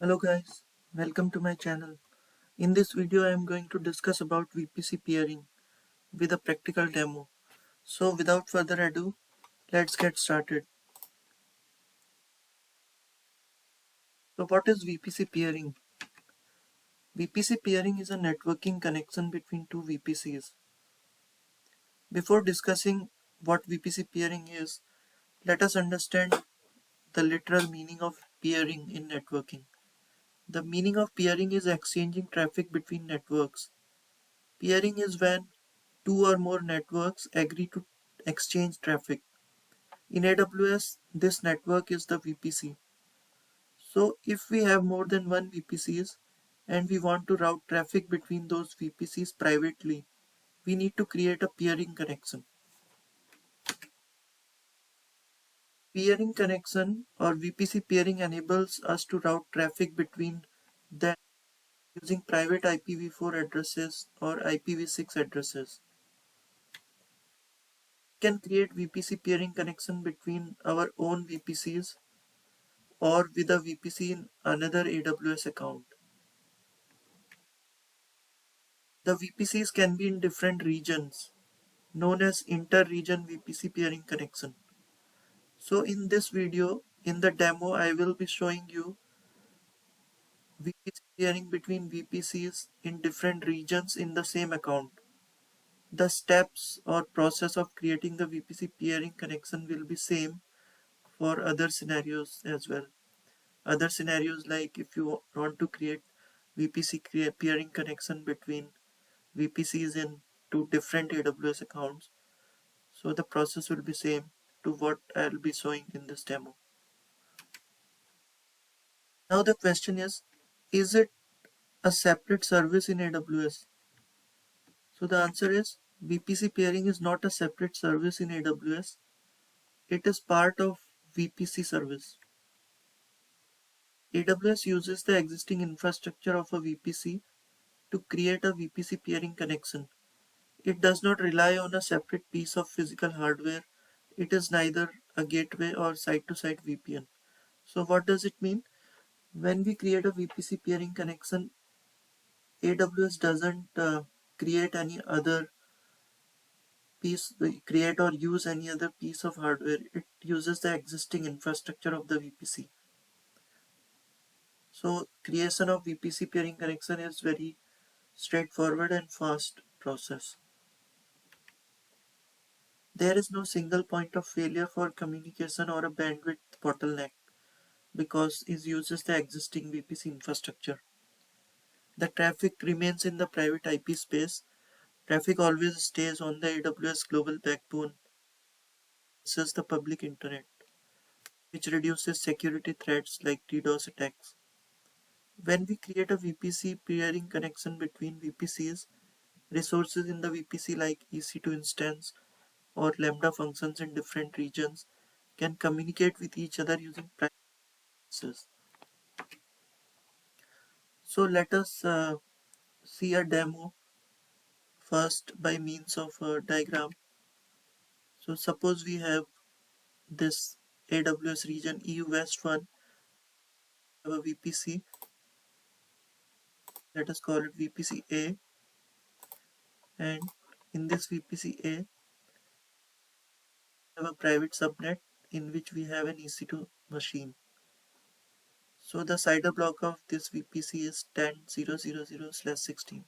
Hello guys, welcome to my channel. In this video I am going to discuss about VPC peering with a practical demo. So without further ado, let's get started. So what is VPC peering? VPC peering is a networking connection between two VPCs. Before discussing what VPC peering is, let us understand the literal meaning of peering in networking. The meaning of peering is exchanging traffic between networks. Peering is when two or more networks agree to exchange traffic. In AWS, this network is the VPC. So if we have more than one VPCs and we want to route traffic between those VPCs privately, we need to create a peering connection. Peering connection or VPC peering enables us to route traffic between them using private IPv4 addresses or IPv6 addresses. We can create VPC peering connection between our own VPCs or with a VPC in another AWS account. The VPCs can be in different regions, known as inter-region VPC peering connection. So in this video, in the demo, I will be showing you VPC peering between VPCs in different regions in the same account. The steps or process of creating the VPC peering connection will be same for other scenarios as well. Other scenarios like if you want to create VPC peering connection between VPCs in two different AWS accounts. So the process will be same to what I'll be showing in this demo. Now the question is it a separate service in AWS? So the answer is VPC peering is not a separate service in AWS. It is part of VPC service. AWS uses the existing infrastructure of a VPC to create a VPC peering connection. It does not rely on a separate piece of physical hardware. It is neither a gateway or site-to-site VPN. So what does it mean? When we create a VPC peering connection, AWS doesn't create any other create or use any other piece of hardware. It uses the existing infrastructure of the VPC. So creation of VPC peering connection is very straightforward and fast process. There is no single point of failure for communication or a bandwidth bottleneck because it uses the existing VPC infrastructure. The traffic remains in the private IP space. Traffic always stays on the AWS global backbone versus the public internet, which reduces security threats like DDoS attacks. When we create a VPC peering connection between VPCs, resources in the VPC like EC2 instance or Lambda functions in different regions can communicate with each other using private access. So let us see a demo first by means of a diagram. So suppose we have this AWS region EU West 1, have a VPC, let us call it VPC A, and in this VPC A we have a private subnet in which we have an EC2 machine. So the CIDR block of this VPC is 10.0.0.0/16.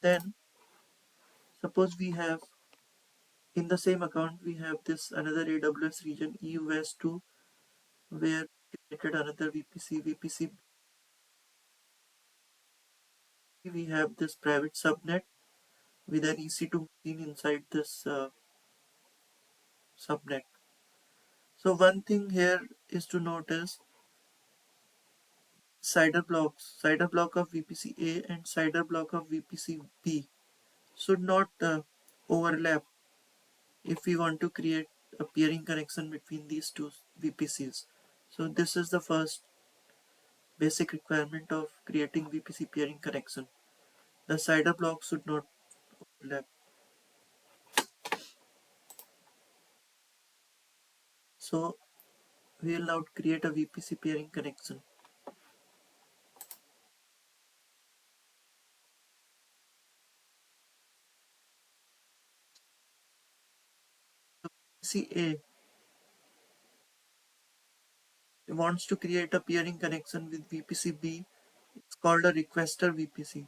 Then suppose we have in the same account we have this another AWS region EU West 2 where we created another VPC. We have this private subnet with an EC2 machine inside this subnet. So one thing here is to notice CIDR block of VPC A and CIDR block of VPC B should not overlap if we want to create a peering connection between these two VPCs. So this is the first basic requirement of creating VPC peering connection. The CIDR block should not overlap. So we will now create a VPC peering connection. VPC A wants to create a peering connection with VPC B. It's called a requester VPC.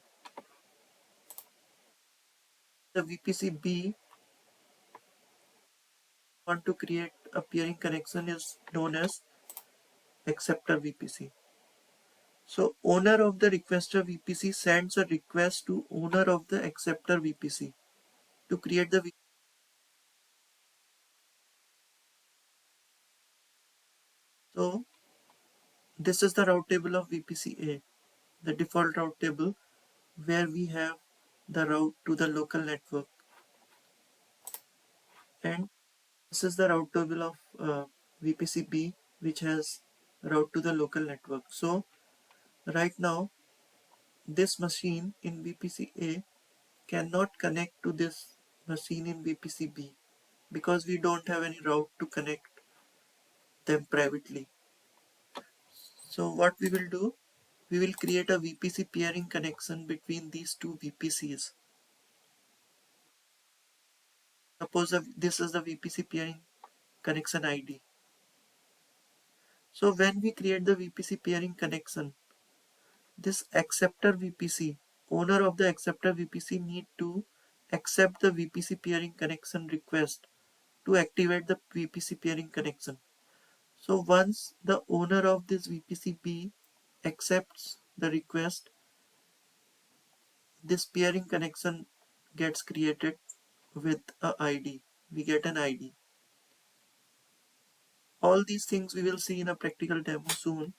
The VPC B want to create a peering connection is known as acceptor VPC. So owner of the requester VPC sends a request to owner of the acceptor VPC to create the VPC. So this is the route table of VPC A, the default route table where we have the route to the local network, and this is the route table of VPC B, which has route to the local network. So right now this machine in VPC A cannot connect to this machine in VPC B because we don't have any route to connect them privately. So what we will do, we will create a VPC peering connection between these two VPCs. Suppose this is the VPC peering connection ID. So when we create the VPC peering connection, this acceptor VPC, owner of the acceptor VPC need to accept the VPC peering connection request to activate the VPC peering connection. So once the owner of this VPC B accepts the request, this peering connection gets created with a ID. We get an ID. All these things we will see in a practical demo soon.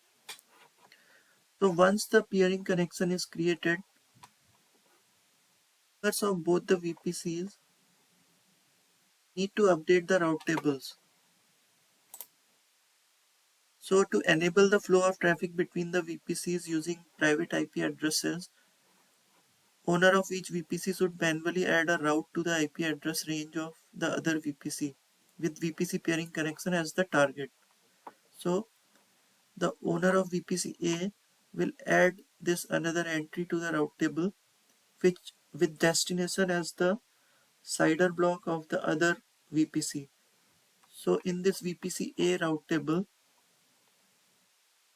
So once the peering connection is created, owners of both the VPCs need to update the route tables. So to enable the flow of traffic between the VPCs using private IP addresses, owner of each VPC should manually add a route to the IP address range of the other VPC with VPC peering connection as the target. So the owner of VPC A will add this another entry to the route table, which with destination as the CIDR block of the other VPC. So in this VPC A route table,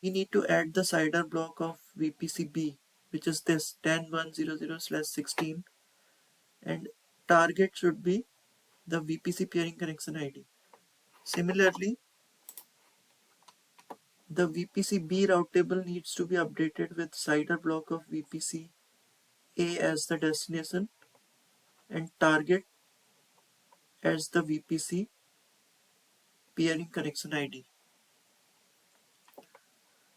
we need to add the CIDR block of VPC B, which is this 10100/16, and target should be the VPC peering connection ID. Similarly, the VPC B route table needs to be updated with CIDR block of VPC A as the destination and target as the VPC peering connection ID.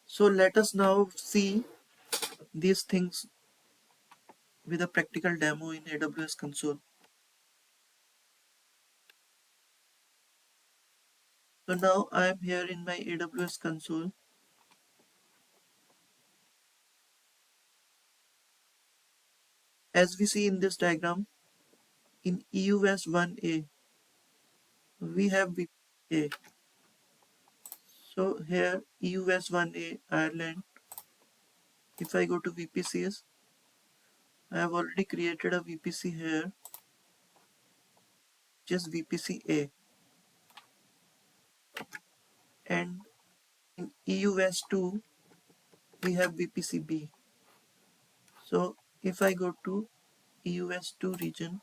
So let us now see these things with a practical demo in AWS console. So now I am here in my AWS console. As we see in this diagram, in EUS 1A, we have VPA. So here EUS 1A Ireland, if I go to VPCs, I have already created a VPC here, just VPC A. And in EUS 2, we have VPC B. So if I go to EUS 2 region,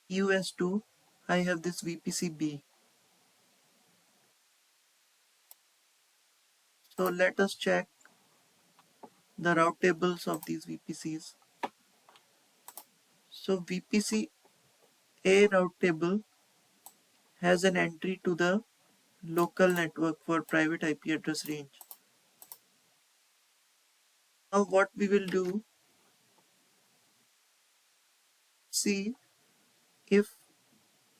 EUS 2, I have this VPC B. So let us check the route tables of these VPCs. So VPC A route table has an entry to the local network for private IP address range. Now what we will do, see if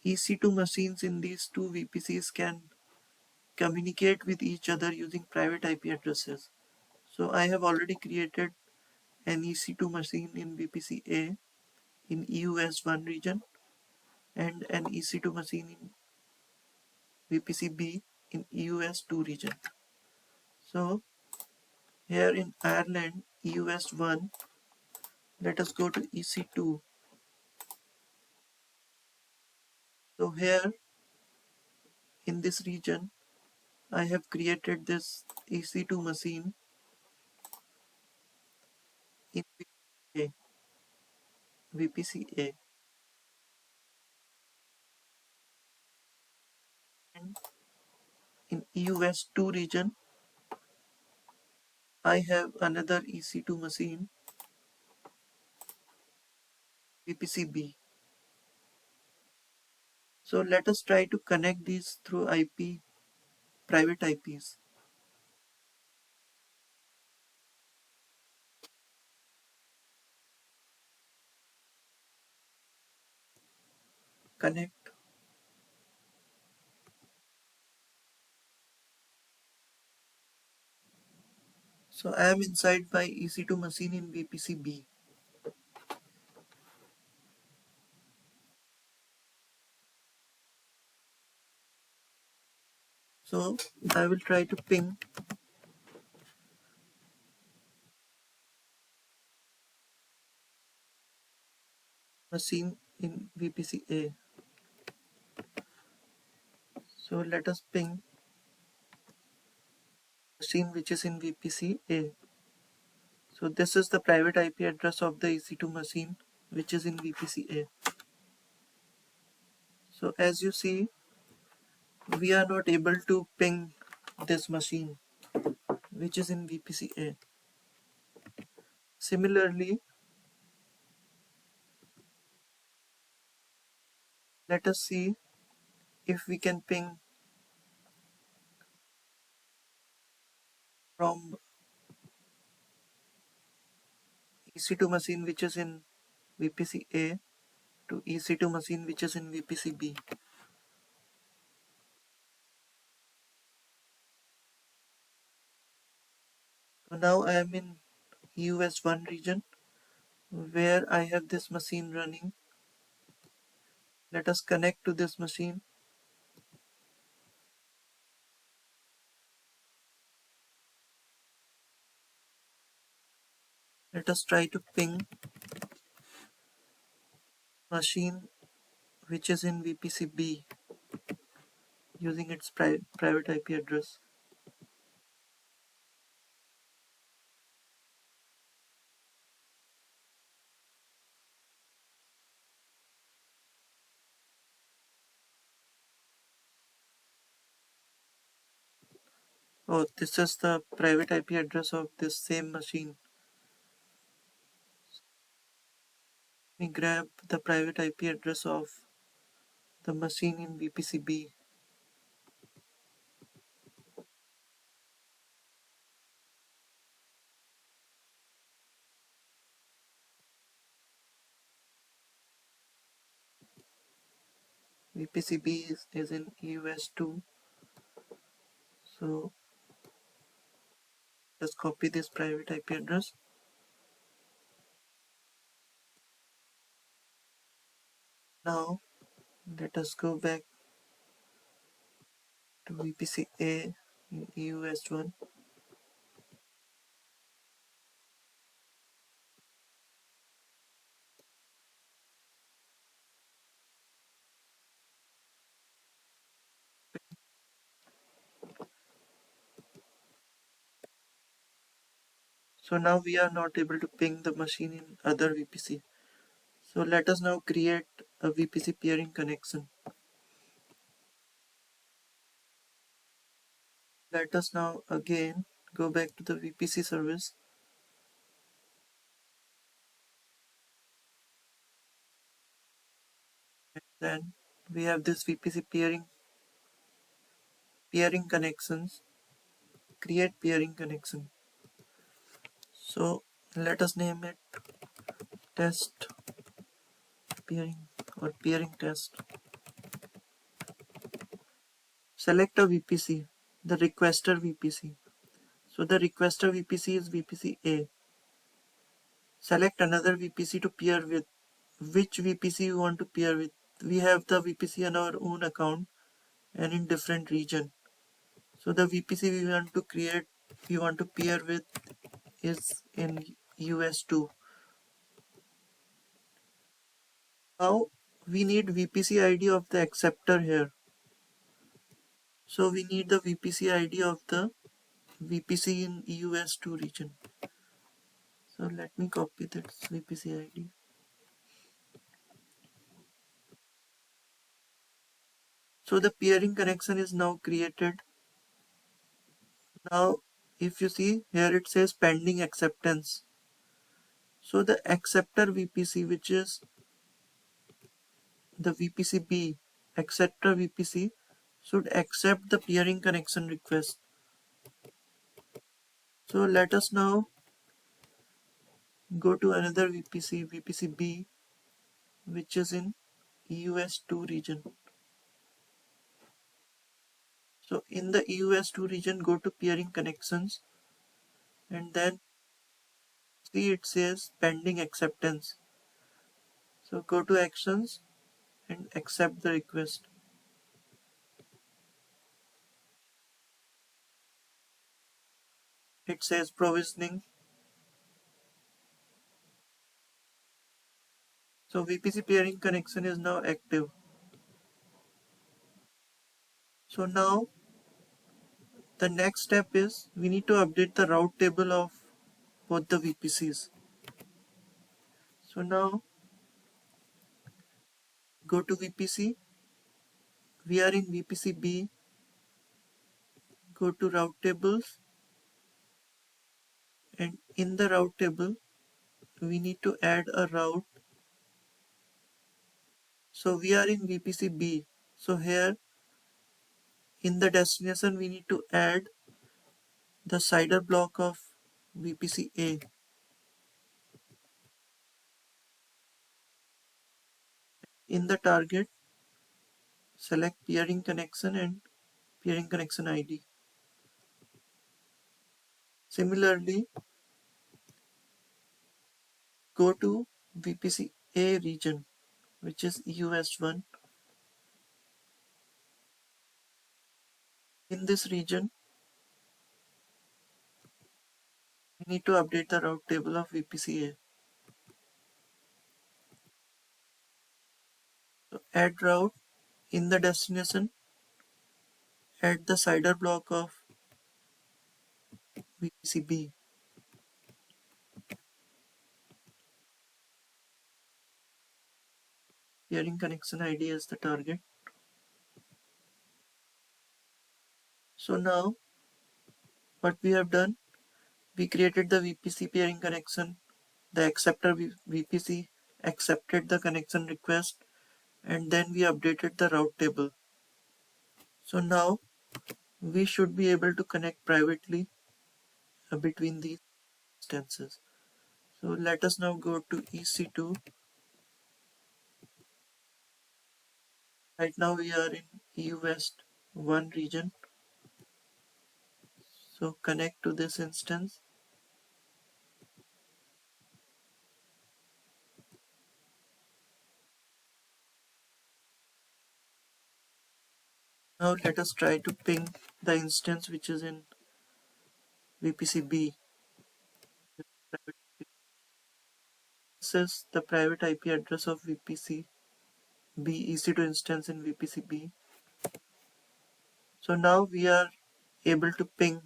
EC2 machines in these two VPCs can communicate with each other using private IP addresses. So I have already created an EC2 machine in VPC A in EUS1 region and an EC2 machine in VPC B in EUS2 region. So here in Ireland EUS1, let us go to EC2. So here in this region I have created this EC2 machine in VPCA, and in EUS2 region I have another EC2 machine VPCB. So let us try to connect these through IP, private IPs. Connect. So I am inside my EC2 machine in VPCB. So I will try to ping machine in VPCA. So let us ping machine which is in VPCA. So this is the private IP address of the EC2 machine which is in VPCA. So as you see, we are not able to ping this machine which is in VPCA. Similarly, let us see if we can ping from EC2 machine which is in VPCA to EC2 machine which is in VPCB. So now I am in US1 region where I have this machine running. Let us connect to this machine. Let us try to ping machine which is in VPCB using its private IP address. Oh, this is the private IP address of this same machine. We grab the private IP address of the machine in VPCB. VPCB is in US2. So let's copy this private IP address. Now let us go back to VPCA in EUS1. So now we are not able to ping the machine in other VPC. So let us now create a VPC peering connection. Let us now again go back to the VPC service. And then we have this VPC peering connections. Create peering connection. So let us name it test peering or peering test. Select a VPC, the requester VPC. So the requester VPC is VPC A. Select another VPC to peer with. Which VPC you want to peer with? We have the VPC on our own account. and in different region. So the VPC we want to peer with is in US2. Now we need VPC ID of the acceptor here. So we need the VPC ID of the VPC in US2 region. So let me copy this VPC ID. So the peering connection is now created. Now if you see here, it says pending acceptance. So the acceptor VPC, which is the VPC B, acceptor VPC, should accept the peering connection request. So let us now go to another VPC, VPC B, which is in EUS2 region. So in the EUS2 region, go to peering connections and then see it says pending acceptance. So go to actions and accept the request. It says provisioning. So VPC peering connection is now active. So now the next step is we need to update the route table of both the VPCs. So now go to VPC. We are in VPC B. Go to route tables, and in the route table we need to add a route. So we are in VPC B. So here in the destination we need to add the CIDR block of VPC A. In the target, select peering connection and peering connection ID. Similarly, go to VPC A region, which is US1. In this region, we need to update the route table of VPC A. So add route. In the destination, add the CIDR block of VPC B. Peering connection ID as the target. So now what we have done, we created the VPC peering connection. The acceptor VPC accepted the connection request, and then we updated the route table. So now we should be able to connect privately between these instances. So let us now go to EC2. Right now we are in EU West 1 region. So connect to this instance. Now let us try to ping the instance which is in VPC B. This is the private IP address of VPC B, EC2 instance in VPC B. So now we are able to ping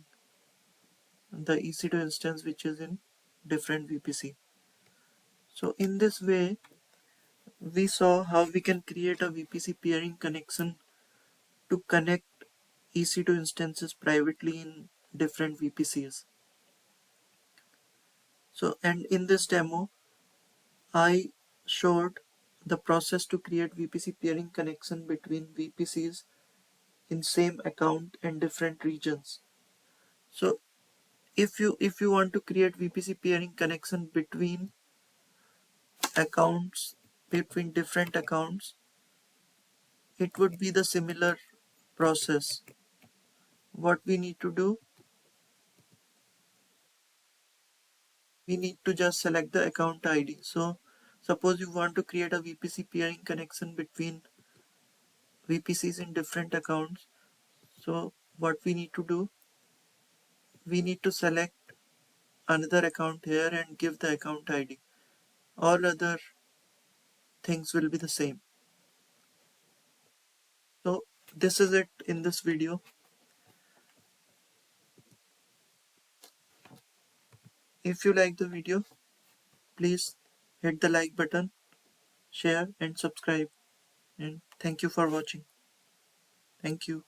the EC2 instance which is in different VPC. So in this way, we saw how we can create a VPC peering connection to connect EC2 instances privately in different VPCs. So, and in this demo, I showed the process to create VPC peering connection between VPCs in same account and different regions. So if you want to create VPC peering connection between accounts, between different accounts, it would be the similar process. What we need to do, we need to just select the account ID. So suppose you want to create a VPC peering connection between VPCs in different accounts. So what we need to do, we need to select another account here and give the account ID. All other things will be the same. So this is it in this video. If you like the video, please hit the like button, share and subscribe. And thank you for watching. Thank you.